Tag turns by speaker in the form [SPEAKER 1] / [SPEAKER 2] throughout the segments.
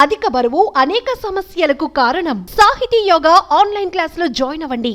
[SPEAKER 1] అధిక బరువు అనేక సమస్యలకు కారణం. సాహితీ యోగా ఆన్లైన్ క్లాస్ లో జాయిన్ అవ్వండి.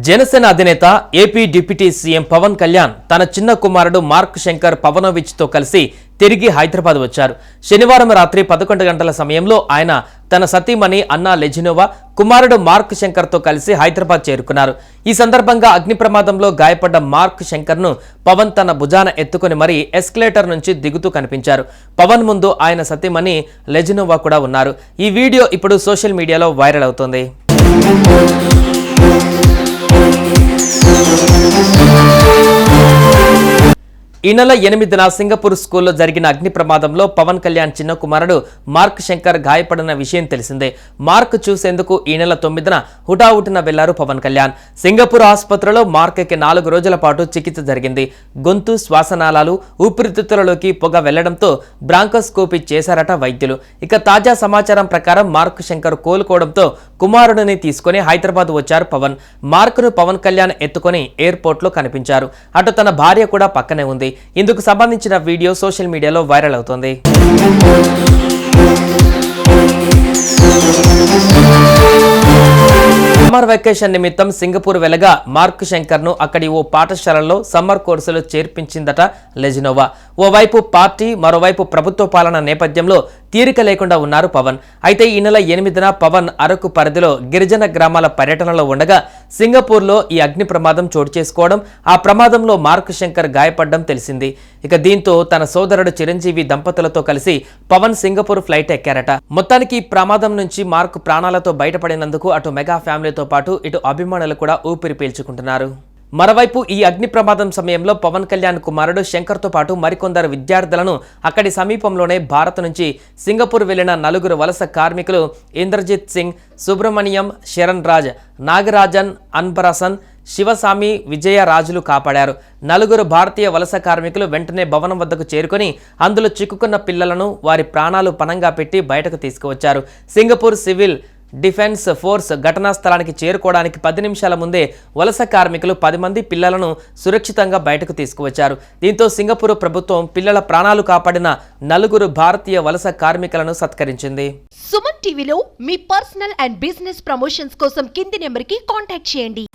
[SPEAKER 2] జనసేన అధినేత AP deputy CM Pawan Kalyan తన చిన్న కుమారుడు మార్క్ శంకర్ పవనోవిచ్ తో కలిసి తిరిగి హైదరాబాద్ వచ్చారు. శనివారం రాత్రి 11 గంటల సమయంలో ఆయన తన సతీమణి అన్నా లెజినోవా, కుమారుడు మార్క్ శంకర్ తో కలిసి హైదరాబాద్ చేరుకున్నారు. ఈ సందర్భంగా అగ్ని ప్రమాదంలో గాయపడ్డ మార్క్ శంకర్ ను పవన్ తన భుజాన ఎత్తుకుని మరీ ఎస్కలేటర్ నుంచి దిగుతూ కనిపించారు. పవన్ ముందు ఆయన సతీమణి లెజినోవా కూడా ఉన్నారు. ఈ వీడియో ఇప్పుడు సోషల్ మీడియాలో వైరల్ అవుతోంది. ఈ నెల 8న సింగపూర్ స్కూల్లో జరిగిన అగ్ని ప్రమాదంలో పవన్ కళ్యాణ్ చిన్న కుమారుడు మార్క్ శంకర్ గాయపడిన విషయం తెలిసిందే. మార్క్ చూసేందుకు ఈ నెల 9న హుటాహుటిన వెళ్లారు పవన్ కళ్యాణ్. సింగపూర్ ఆసుపత్రిలో మార్క్కి 4 రోజుల పాటు చికిత్స జరిగింది. గొంతు, శ్వాసనాళాలు, ఊపిరితిత్తులలోకి పొగ వెళ్లడంతో బ్రాంకోస్కోపీ చేశారట వైద్యులు. ఇక తాజా సమాచారం ప్రకారం మార్క్ శంకర్ కోలుకోవడంతో కుమారుడిని తీసుకుని హైదరాబాద్ వచ్చారు పవన్. మార్క్ను పవన్ కళ్యాణ్ ఎత్తుకొని ఎయిర్పోర్ట్ లో కనిపించారు. అటు తన భార్య కూడా పక్కనే ఉంది. ఇందుకు సంబంధించిన వీడియో సోషల్ మీడియాలో వైరల్ అవుతోంది. సమ్మర్ వెకేషన్ నిమిత్తం సింగపూర్ వెళ్లగా మార్క్ శంకర్ ను అక్కడి ఓ పాఠశాలలో సమ్మర్ కోర్సులో చేర్పించిందట లెజినోవా. ఓవైపు పార్టీ, మరోవైపు ప్రభుత్వ పాలన నేపథ్యంలో తీరిక లేకుండా ఉన్నారు పవన్. అయితే ఈ నెల 8న పవన్ అరకు పరిధిలో గిరిజన గ్రామాల పర్యటనలో ఉండగా సింగపూర్లో ఈ అగ్ని ప్రమాదం చోటు చేసుకోవడం, ఆ ప్రమాదంలో మార్క్ శంకర్ గాయపడడం తెలిసింది. ఇక దీంతో తన సోదరుడు చిరంజీవి దంపతులతో కలిసి పవన్ సింగపూర్ ఫ్లైట్ ఎక్కారట. మొత్తానికి ఈ ప్రమాదం నుంచి మార్క్ ప్రాణాలతో బయటపడినందుకు అటు మెగా ఫ్యామిలీతో పాటు ఇటు అభిమానులు కూడా ఊపిరి పీల్చుకుంటున్నారు. మరోవైపు ఈ అగ్ని ప్రమాదం సమయంలో పవన్ కళ్యాణ్ కుమారుడు శంకర్తో పాటు మరికొందరు విద్యార్థులను అక్కడి సమీపంలోనే భారత్ నుంచి సింగపూర్ వెళ్లిన 4 వలస కార్మికులు ఇంద్రజిత్ సింగ్, సుబ్రమణియం, శరణ్ రాజ్, నాగరాజన్, అన్బరసన్, శివసామి, విజయరాజులు కాపాడారు. 4 భారతీయ వలస కార్మికులు వెంటనే భవనం వద్దకు చేరుకొని అందులో చిక్కుకున్న పిల్లలను వారి ప్రాణాలు పణంగా పెట్టి బయటకు తీసుకువచ్చారు. సింగపూర్ సివిల్ డిఫెన్స్ ఫోర్స్ ఘటనా స్థలానికి చేరుకోవడానికి 10 నిమిషాల ముందే వలస కార్మికులు 10 మంది పిల్లలను సురక్షితంగా బయటకు తీసుకువచ్చారు. దీంతో సింగపూర్ ప్రభుత్వం పిల్లల ప్రాణాలు కాపాడిన 4 భారతీయ వలస కార్మికులను సత్కరించింది.
[SPEAKER 1] సుమన్ టీవీలో మీ పర్సనల్ అండ్ బిజినెస్ ప్రమోషన్స్ కోసం కింది నెంబర్కి కాంటాక్ట్ చేయండి.